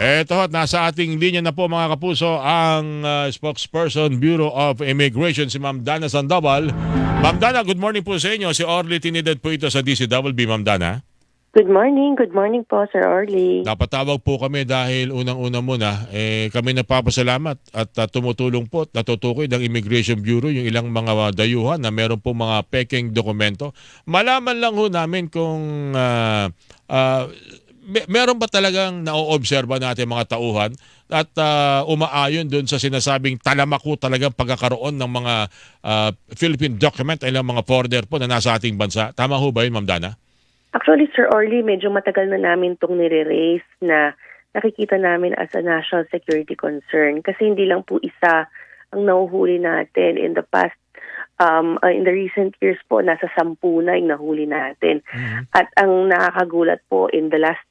Eto at nasa ating linya na po mga kapuso ang spokesperson Bureau of Immigration si Ma'am Dana Sandoval. Ma'am Dana, good morning po sa inyo. Si Orly Trinidad po ito sa DCWB, Ma'am Dana. Good morning. Good morning po, Sir Orly. Napatawag po kami dahil unang-una muna kami nagpapasalamat at tumutulong po at natutukoy ng Immigration Bureau yung ilang mga dayuhan na meron po mga peking dokumento. Malaman lang ho namin kung meron ba talagang na-oobserba natin mga tauhan at umaayon doon sa sinasabing talamak ko talagang pagkakaroon ng mga Philippine document ay lang mga foreigner po na nasa ating bansa. Tama ho ba yun, Ma'am Dana? Actually, Sir Orly, medyo matagal na namin itong nire-raise na nakikita namin as a national security concern. Kasi hindi lang po isa ang nahuhuli natin. In the past, in the recent years po, nasa 10 na yung nahuli natin. Mm-hmm. At ang nakakagulat po, in the last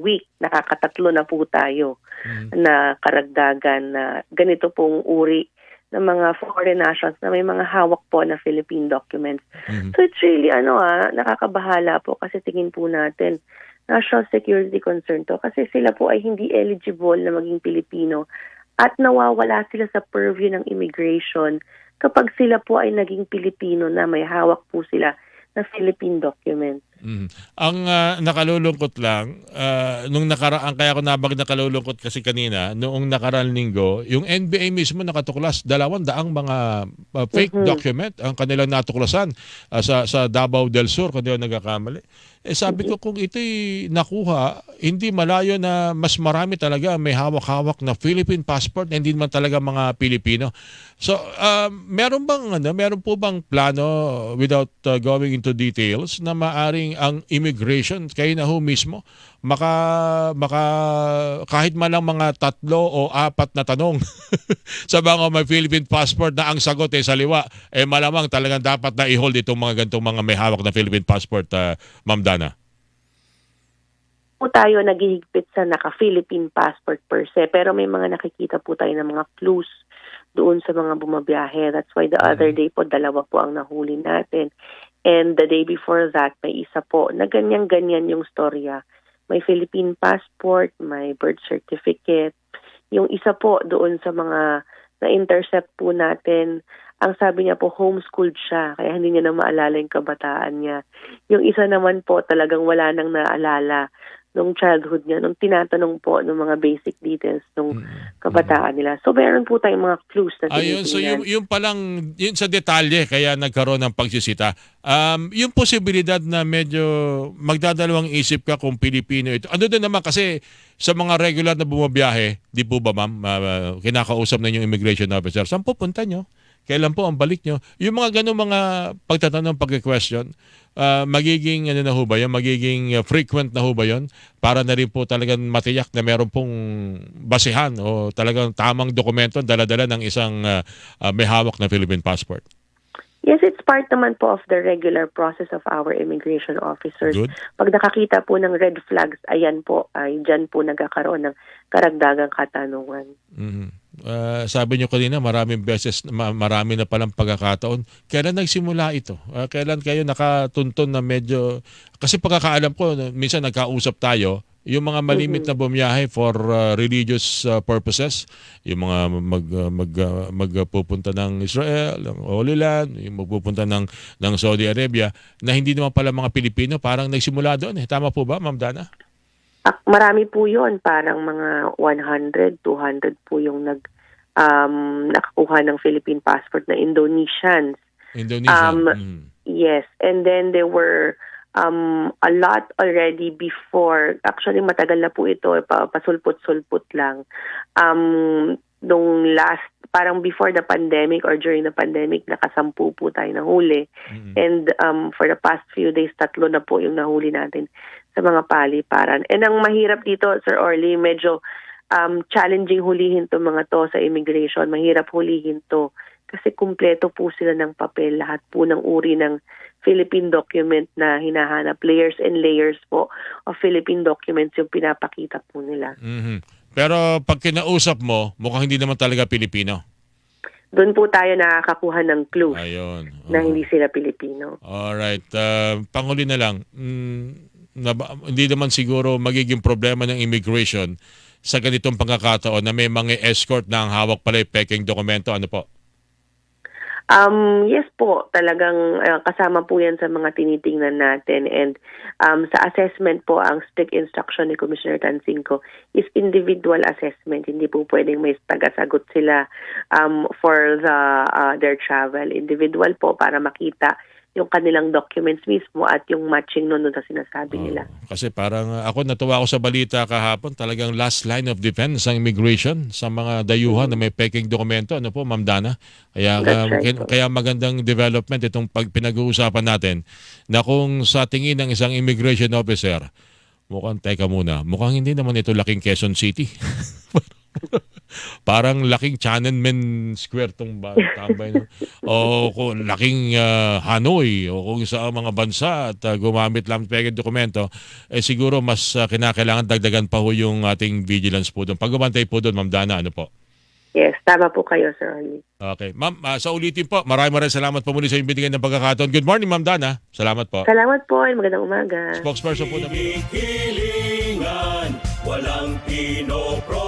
week, nakakatatlo na po tayo na karagdagan na ganito pong uri ng mga foreign nationals na may mga hawak po na Philippine documents. Mm-hmm. So it's really nakakabahala po kasi tingin po natin national security concern to kasi sila po ay hindi eligible na maging Pilipino at nawawala sila sa purview ng immigration kapag sila po ay naging Pilipino na may hawak po sila na Philippine documents. Mm. Ang nakalulungkot lang, nung nakaraan, kaya ako nakalulungkot kasi kanina, noong nakaraang linggo, yung NBA mismo nakatuklas 200 mga fake document ang kanilang natuklasan sa Davao del Sur, kung di ako nagkakamali. Sabi ko kung ito'y nakuha, hindi malayo na mas marami talaga may hawak-hawak na Philippine passport na hindi man talaga mga Pilipino. So, meron po bang plano without going into details na maaring ang immigration kayo na ho mismo kahit man lang mga 3 o 4 na tanong sa mga may Philippine passport na ang sagot saliwa, malamang talagang dapat na i-hold itong mga gantong mga may hawak na Philippine passport, Ma'am Dana. Po tayo naghihigpit sa naka-Philippine passport per se, pero may mga nakikita po tayo ng mga clues doon sa mga bumabiyahe. That's why the other day po, 2 po ang nahuli natin. And the day before that, may isa po na ganyan-ganyan yung storya. May Philippine passport, may birth certificate. Yung isa po doon sa mga na-intercept po natin, ang sabi niya po homeschooled siya, kaya hindi niya na maalala yung kabataan niya. Yung isa naman po talagang wala nang naalala nung childhood niya, nung tinatanong po ng mga basic details nung kabataan nila. So, meron po tayong mga clues na tinitingnan. So yung palang, yun sa detalye, kaya nagkaroon ng pagsisita. Yung posibilidad na medyo magdadalawang isip ka kung Pilipino ito. Ano din naman kasi sa mga regular na bumabiyahe, di po ba ma'am, kinakausap na yung immigration officer, saan pupunta nyo? Kailan po ang balik nyo? Yung mga ganun mga pagtatanong, pag-question, magiging ano na ho ba yun? Magiging frequent na ho ba yun? Para na rin po talagang matiyak na meron pong basihan o talagang tamang dokumento dala-dala ng isang may hawak na Philippine passport. Yes, it's part naman po of the regular process of our immigration officers. Good. Pag nakakita po ng red flags, ayan po, ay dyan po nagkakaroon ng karagdagang katanungan. Mm-hmm. Sabi nyo kanina, maraming beses, marami na palang pagkakataon. Kailan nagsimula ito? Kailan kayo nakatuntun na medyo... Kasi pagkakaalam ko, minsan nagkausap tayo, yung mga malimit na bumiyahe for religious purposes, yung mga magpupunta ng Israel, ng Holy Land, yung magpupunta ng Saudi Arabia, na hindi naman pala mga Pilipino, parang nagsimula doon. Tama po ba, Ma'am Dana? Marami po yun, parang mga 100, 200 po yung nakakuha ng Philippine passport na Indonesians. Yes, and then there were a lot already before. Actually, matagal na po ito, pasulput-sulput lang. Nung last, parang before the pandemic or during the pandemic, nakasampu po tayo nahuli. And for the past few days, 3 na po yung nahuli natin sa mga paliparan. And ang mahirap dito, Sir Orly, medyo challenging hulihin to mga to sa immigration. Mahirap hulihin to kasi kumpleto po sila ng papel. Lahat po ng uri ng Philippine document na hinahanap. Layers and layers po of Philippine documents yung pinapakita po nila. Pero pag kinausap mo, mukhang hindi naman talaga Pilipino. Doon po tayo nakakakuha ng clues. Ayun. Na hindi sila Pilipino. Alright. Panghuli na lang. Hindi naman siguro magiging problema ng immigration sa ganitong pagkakataon na may mga escort na ang hawak pala yung peking dokumento? Ano po? Yes po, talagang kasama po yan sa mga tinitingnan natin, and sa assessment po, ang strict instruction ni Commissioner Tansinko is individual assessment. Hindi po pwedeng may tagasagot sila for their travel. Individual po para makita yung kanilang documents mismo at yung matching nun na sinasabi nila. Kasi parang ako natuwa ako sa balita kahapon, talagang last line of defense ang immigration sa mga dayuhan na may peking dokumento. Ano po, Ma'am Dana? Kaya, That's right po. kaya magandang development itong pinag-uusapan natin na kung sa tingin ng isang immigration officer, mukhang hindi naman ito laking Quezon City. Parang laking Tiananmen Square tong tambay. No? O kung laking Hanoi o kung sa mga bansa at gumamit lang peking dokumento, siguro mas kinakailangan dagdagan pa ho yung ating vigilance po doon. Pagbabantay po doon, Ma'am Dana, ano po? Yes, tama po kayo, Sir Oli. Okay. Ma'am, sa ulitin po, maraming salamat po muli sa inyong binigay ng pagkakataon. Good morning, Ma'am Dana. Salamat po. Salamat po, and magandang umaga. Spokesperson po ng Hilingan, walang pinopro